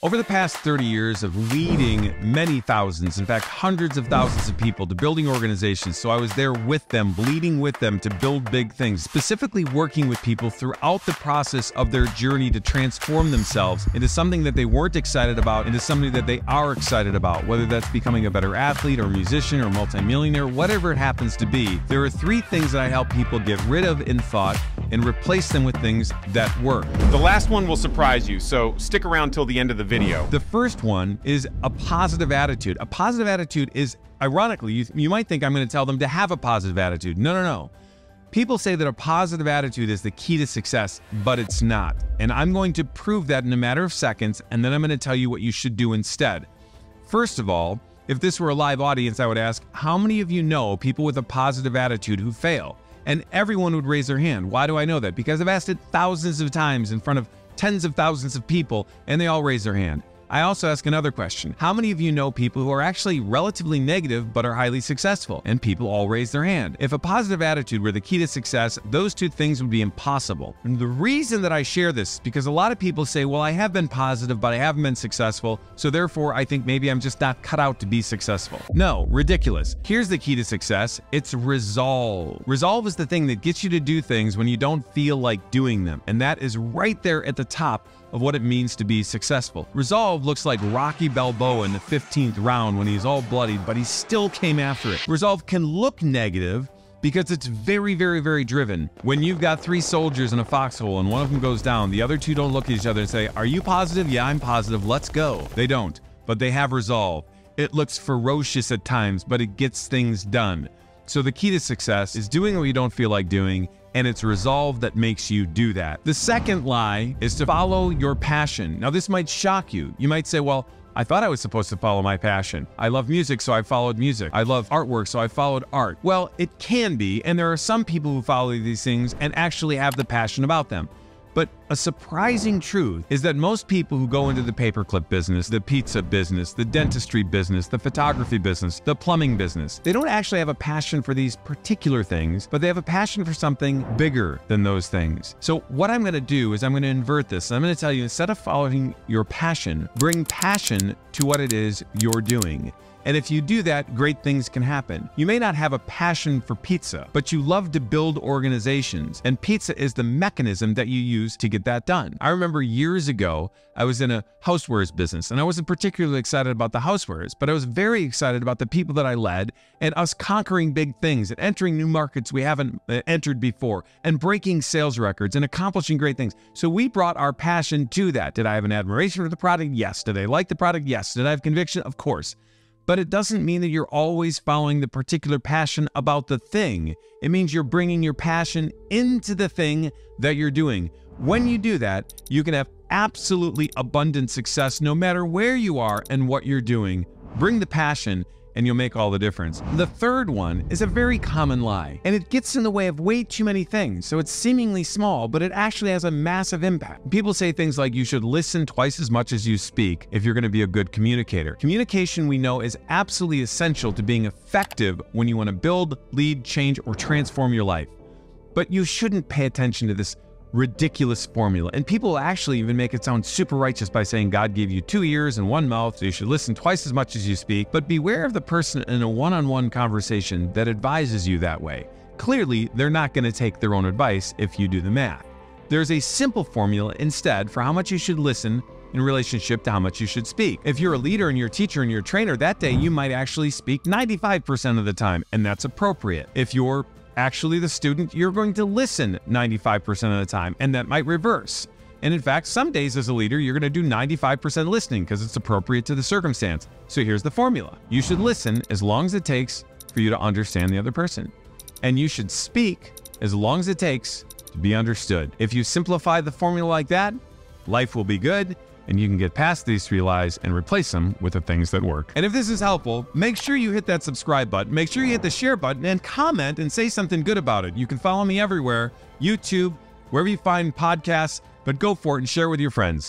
Over the past 30 years of leading many thousands, in fact, hundreds of thousands of people to building organizations, so I was there with them, bleeding with them to build big things, specifically working with people throughout the process of their journey to transform themselves into something that they weren't excited about, into something that they are excited about, whether that's becoming a better athlete or musician or multimillionaire, whatever it happens to be. There are three things that I help people get rid of in thought and replace them with things that work. The last one will surprise you, so stick around till the end of the video. The first one is a positive attitude. A positive attitude is, ironically, you might think I'm going to tell them to have a positive attitude. No. People say that a positive attitude is the key to success, but it's not. And I'm going to prove that in a matter of seconds, and then I'm going to tell you what you should do instead. First of all, if this were a live audience, I would ask, how many of you know people with a positive attitude who fail? And everyone would raise their hand. Why do I know that? Because I've asked it thousands of times in front of tens of thousands of people, and they all raise their hand. I also ask another question. How many of you know people who are actually relatively negative but are highly successful? And people all raise their hand. If a positive attitude were the key to success, those two things would be impossible. And the reason that I share this is because a lot of people say, well, I have been positive, but I haven't been successful, so therefore I think maybe I'm just not cut out to be successful. No, ridiculous. Here's the key to success. It's resolve. Resolve is the thing that gets you to do things when you don't feel like doing them. And that is right there at the top of what it means to be successful. Resolve looks like Rocky Balboa in the 15th round when he's all bloodied, but he still came after it. Resolve can look negative because it's very driven. When you've got three soldiers in a foxhole and one of them goes down, the other two don't look at each other and say, are you positive? Yeah, I'm positive. Let's go. They don't, but they have resolve. It looks ferocious at times, but it gets things done. So the key to success is doing what you don't feel like doing, and it's resolve that makes you do that. The second lie is to follow your passion. Now, this might shock you. You might say, well, I thought I was supposed to follow my passion. I love music, so I followed music. I love artwork, so I followed art. Well, it can be, and there are some people who follow these things and actually have the passion about them. But a surprising truth is that most people who go into the paperclip business, the pizza business, the dentistry business, the photography business, the plumbing business, they don't actually have a passion for these particular things, but they have a passion for something bigger than those things. So what I'm going to do is I'm going to invert this. I'm going to tell you, instead of following your passion, bring passion to what it is you're doing. And if you do that, great things can happen. You may not have a passion for pizza, but you love to build organizations, and pizza is the mechanism that you use to get that done. I remember years ago, I was in a housewares business, and I wasn't particularly excited about the housewares, but I was very excited about the people that I led and us conquering big things and entering new markets we haven't entered before and breaking sales records and accomplishing great things. So we brought our passion to that. Did I have an admiration for the product? Yes. Did I like the product? Yes. Did I have conviction? Of course. But it doesn't mean that you're always following the particular passion about the thing. It means you're bringing your passion into the thing that you're doing. When you do that, you can have absolutely abundant success no matter where you are and what you're doing. Bring the passion, and you'll make all the difference. The third one is a very common lie, and it gets in the way of way too many things. So it's seemingly small, but it actually has a massive impact. People say things like you should listen twice as much as you speak if you're going to be a good communicator. Communication, we know, is absolutely essential to being effective when you want to build, lead, change, or transform your life. But you shouldn't pay attention to this ridiculous formula. And people actually even make it sound super righteous by saying God gave you 2 ears and 1 mouth, so you should listen twice as much as you speak. But beware of the person in a one-on-one conversation that advises you that way. Clearly, they're not going to take their own advice if you do the math. There's a simple formula instead for how much you should listen in relationship to how much you should speak. If you're a leader and you're a teacher and you're a trainer, that day you might actually speak 95% of the time, and that's appropriate. If you're actually the student, you're going to listen 95% of the time, and that might reverse. And in fact, some days as a leader, you're going to do 95% listening because it's appropriate to the circumstance. So here's the formula. You should listen as long as it takes for you to understand the other person. And you should speak as long as it takes to be understood. If you simplify the formula like that, life will be good, and you can get past these three lies and replace them with the things that work. And if this is helpful, make sure you hit that subscribe button, make sure you hit the share button, and comment and say something good about it. You can follow me everywhere, YouTube, wherever you find podcasts, but go for it and share with your friends.